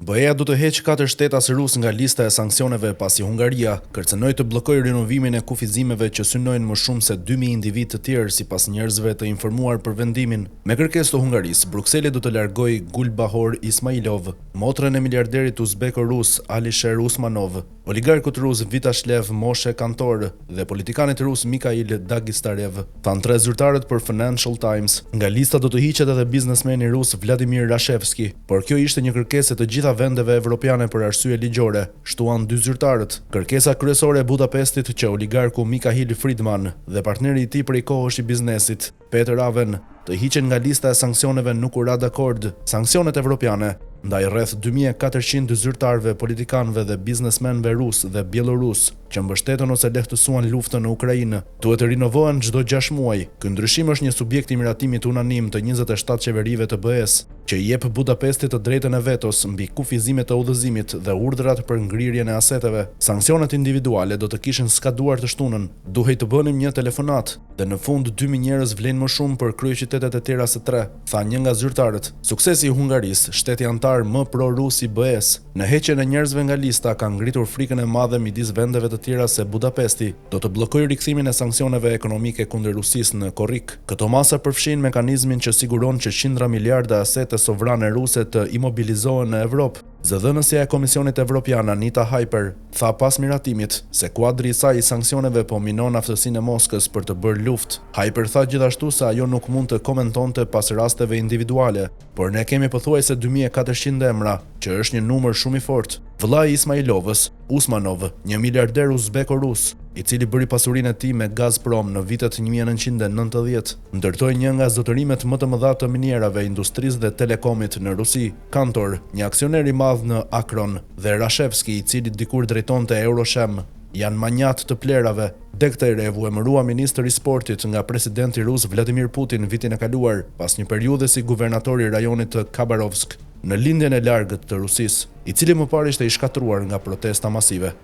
BE-ja do të heqë 4 shtetas rus nga lista e sanksioneve pasi Hungaria kërcënoi të bllokojë rinovimin e kufizimeve që synojnë më shumë se 2000 individ të tjerë sipas njerëzve të informuar për vendimin. Me kërkesë të Hungarisë, Brukseli do të largojë Gulbahor Ismailov, motrën e miliarderit uzbeko-rus Alisher Usmanov, oligarkut rus Vitaslev Moshe Kantor dhe politikanit rus Mikhail Dagistarev, thanë 3 zyrtarët për Financial Times. Nga lista do të hiqet edhe biznesmeni rus Vladimir Rashevski, por kjo ishte një kërkesë të gjitha vendeve evropiane për arsye ligjore, shtuan 2 zyrtarët. Kërkesa kryesore e Budapestit që oligarku Mikhail Friedman dhe partneri i tij prej kohësh i biznesit, Peter Aven, të hiqen nga lista e sanksioneve nuk u ra dakord. Sanksionet evropiane ndaj rreth 2400 zyrtarëve, politikanëve dhe biznesmenëve rus dhe bielorus që mbështetën ose lehtësuan luftën në Ukrainë, duhet të rinovohen çdo 6 muaj. Ky ndryshim është një subjekt i miratimit unanim të 27 qeverive të BE-s, që i jep Budapestit të drejtën e vetos mbi kufizimet e udhëzimit dhe urdhrat për ngrirjen e aseteve. Sanksionet individuale do të kishin skaduar të shtunën. Duhej të bënim një telefonat dhe në fund 2000 njerëz vlen më shumë për kryeqytetet e tjera se 3, tha një nga zyrtarët. Suksesi i Hungarisë, shteti antar më pro-rus i BE-s, në heqjen e njerëzve nga lista ka ngritur frikën e madhe midis vendeve të tjera se Budapesti do të bllokojë rikthimin e sanksioneve ekonomike kundër Rusisë në korrik. Këto masa përfshin mekanizmin që siguron që qindra miliarda asete sovrane ruse të imobilizohen në Evropë. Zëdhënësja e Komisionit Evropian Anita Hyper tha pas miratimit se kuadri i saj i sanksioneve po minon aftësinë e Moskës për të bërë luftë. Hyper tha gjithashtu se ajo nuk mund të komentonte pas rasteve individuale, por ne kemi pothuajse 2400 emra, që është një numër shumë i fortë. Vëllai i Ismailovës, Usmanov, një miliarder uzbeko-rus, i cili bëri pasurinë e tij me Gazprom në vitet 1990, ndërtoi një nga zotërimet më të mëdha të minierave, industrisë dhe telekomit në Rusi. Kantor, një aksioner i madh në Akron, dhe Rashevski, i cili dikur drejtonte Euroshem, janë manjat të plerave. Dekterev u emërua ministër i sportit nga presidenti rus Vladimir Putin vitin e kaluar, pas një periudhe si guvernator i rajonit të Khabarovsk, në lindjen e largët të Rusisë, i cili më parë ishte i shkatruar nga protesta masive.